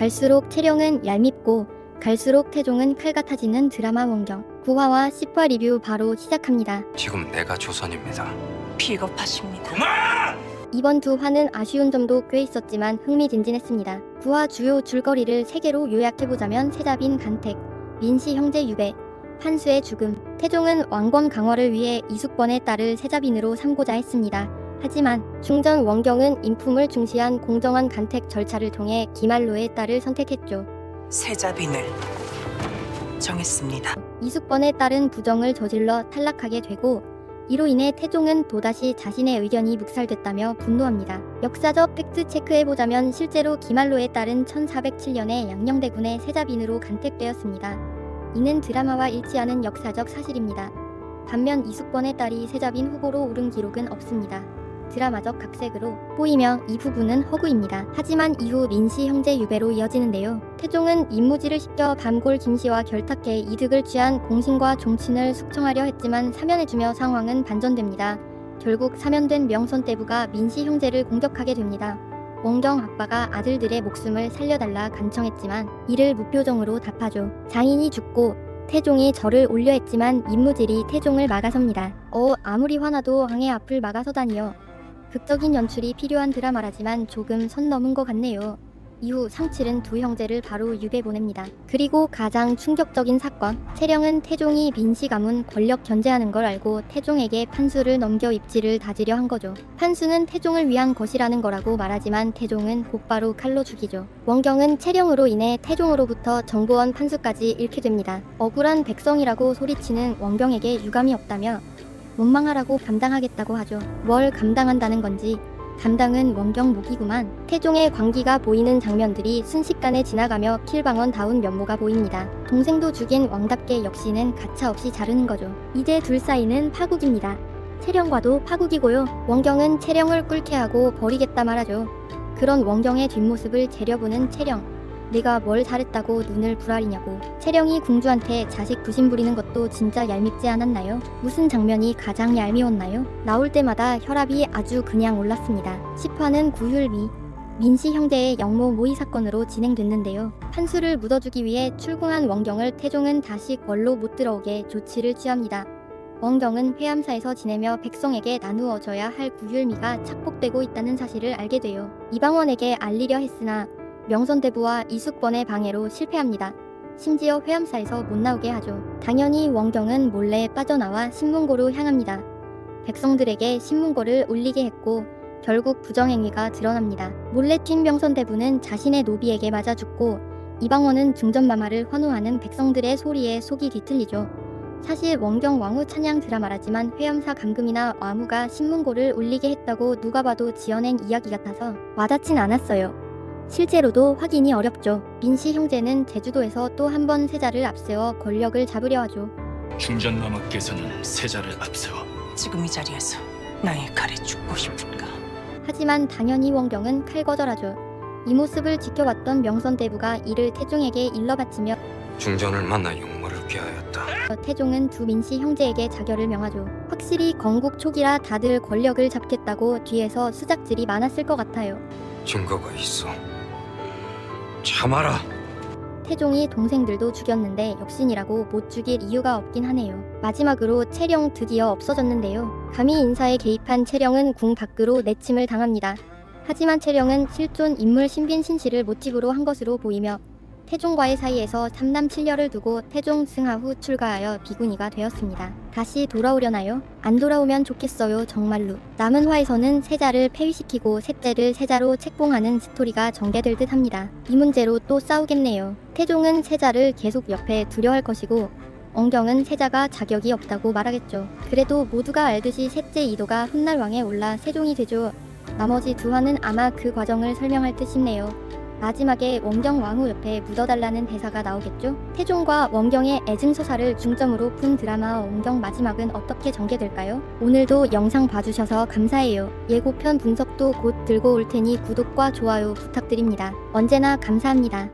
갈수록 채령은 얄밉고 갈수록 태종은 칼 같아지는 드라마 원경. 9화와 10화 리뷰 바로 시작합니다. 지금 내가 조선입니다. 비겁하십니다. 이번 두 화는 아쉬운 점도 꽤 있었지만 흥미진진했습니다. 9화 주요 줄거리를 3개로 요약해보자면 세자빈 간택, 민씨 형제 유배, 판수의 죽음. 태종은 왕권 강화를 위해 이숙번의 딸을 세자빈으로 삼고자 했습니다. 하지만 중전 원경은 인품을 중시한 공정한 간택 절차를 통해 기말로의 딸을 선택했죠. 세자빈을 정했습니다. 이숙번의 딸은 부정을 저질러 탈락하게 되고 이로 인해 태종은 또다시 자신의 의견이 묵살됐다며 분노합니다. 역사적 팩트 체크해보자면 실제로 기말로의 딸은 1407년에 양녕대군의 세자빈으로 간택되었습니다. 이는 드라마와 일치하는 역사적 사실입니다. 반면 이숙번의 딸이 세자빈 후보로 오른 기록은 없습니다. 드라마적 각색으로 보이며 이 부분은 허구입니다. 하지만 이후 민씨 형제 유배로 이어지는데요. 태종은 임무지를 시켜 밤골 김씨와 결탁해 이득을 취한 공신과 종친을 숙청하려 했지만 사면해주며 상황은 반전됩니다. 결국 사면된 명선대부가 민씨 형제를 공격하게 됩니다. 원경 아빠가 아들들의 목숨을 살려달라 간청했지만 이를 무표정으로 답하죠. 장인이 죽고 태종이 절을 올려 했지만 임무질이 태종을 막아섭니다. 아무리 화나도 왕의 앞을 막아서다니요. 극적인 연출이 필요한 드라마라지만 조금 선 넘은 것 같네요. 이후 상칠은 두 형제를 바로 유배 보냅니다. 그리고 가장 충격적인 사건, 채령은 태종이 민씨 가문 권력 견제하는 걸 알고 태종에게 판수를 넘겨 입지를 다지려 한 거죠. 판수는 태종을 위한 것이라는 거라고 말하지만 태종은 곧바로 칼로 죽이죠. 원경은 채령으로 인해 태종으로부터 정보원 판수까지 잃게 됩니다. 억울한 백성이라고 소리치는 원경에게 유감이 없다며 원망하라고 감당하겠다고 하죠. 뭘 감당한다는 건지 감당은 원경 목이구만. 태종의 광기가 보이는 장면들이 순식간에 지나가며 킬방언다운 면모가 보입니다. 동생도 죽인 왕답게 역시는 가차없이 자르는 거죠. 이제 둘 사이는 파국입니다. 채령과도 파국이고요. 원경은 채령을 꿀게 하고 버리겠다 말하죠. 그런 원경의 뒷모습을 재려보는 채령. 내가 뭘 잘했다고 눈을 부라리냐고. 채령이 궁주한테 자식 부심 부리는 것도 진짜 얄밉지 않았나요? 무슨 장면이 가장 얄미웠나요? 나올 때마다 혈압이 아주 그냥 올랐습니다. 10화는 구휼미, 민씨 형제의 영모 모의 사건으로 진행됐는데요. 판수를 묻어주기 위해 출궁한 원경을 태종은 다시 궐로 못 들어오게 조치를 취합니다. 원경은 회암사에서 지내며 백성에게 나누어져야 할 구휼미가 착복되고 있다는 사실을 알게 돼요. 이방원에게 알리려 했으나 명선대부와 이숙번의 방해로 실패합니다. 심지어 회암사에서 못 나오게 하죠. 당연히 원경은 몰래 빠져나와 신문고로 향합니다. 백성들에게 신문고를 올리게 했고 결국 부정행위가 드러납니다. 몰래 튄 명선대부는 자신의 노비에게 맞아 죽고 이방원은 중전마마를 환호하는 백성들의 소리에 속이 뒤틀리죠. 사실 원경 왕후 찬양 드라마라지만 회암사 감금이나 와무가 신문고를 올리게 했다고 누가 봐도 지어낸 이야기 같아서 와닿진 않았어요. 실제로도 확인이 어렵죠. 민씨 형제는 제주도에서 또 한 번 세자를 앞세워 권력을 잡으려 하죠. 중전마마께서는 세자를 앞세워 지금 이 자리에서 나의 칼에 죽고 싶은가? 하지만 당연히 원경은 칼 거절하죠. 이 모습을 지켜봤던 명선대부가 이를 태종에게 일러 바치며 중전을 만나 용모를 꾀하였다. 태종은 두 민씨 형제에게 자결을 명하죠. 확실히 건국 초기라 다들 권력을 잡겠다고 뒤에서 수작질이 많았을 것 같아요. 증거가 있어. 참아라. 태종이 동생들도 죽였는데 역신이라고 못 죽일 이유가 없긴 하네요. 마지막으로 채령 드디어 없어졌는데요. 감히 인사에 개입한 채령은 궁 밖으로 내침을 당합니다. 하지만 채령은 실존 인물 신빈 신씨를 모티브로 한 것으로 보이며 태종과의 사이에서 3남 7녀를 두고 태종 승하 후 출가하여 비구니가 되었습니다. 다시 돌아오려나요? 안 돌아오면 좋겠어요 정말로. 남은 화에서는 세자를 폐위시키고 셋째를 세자로 책봉하는 스토리가 전개될 듯 합니다. 이 문제로 또 싸우겠네요. 태종은 세자를 계속 옆에 두려 할 것이고 원경은 세자가 자격이 없다고 말하겠죠. 그래도 모두가 알듯이 셋째 이도가 훗날 왕에 올라 세종이 되죠. 나머지 두 화는 아마 그 과정을 설명할 듯 싶네요. 마지막에 원경 왕후 옆에 묻어달라는 대사가 나오겠죠? 태종과 원경의 애증서사를 중점으로 푼 드라마 원경 마지막은 어떻게 전개될까요? 오늘도 영상 봐주셔서 감사해요. 예고편 분석도 곧 들고 올 테니 구독과 좋아요 부탁드립니다. 언제나 감사합니다.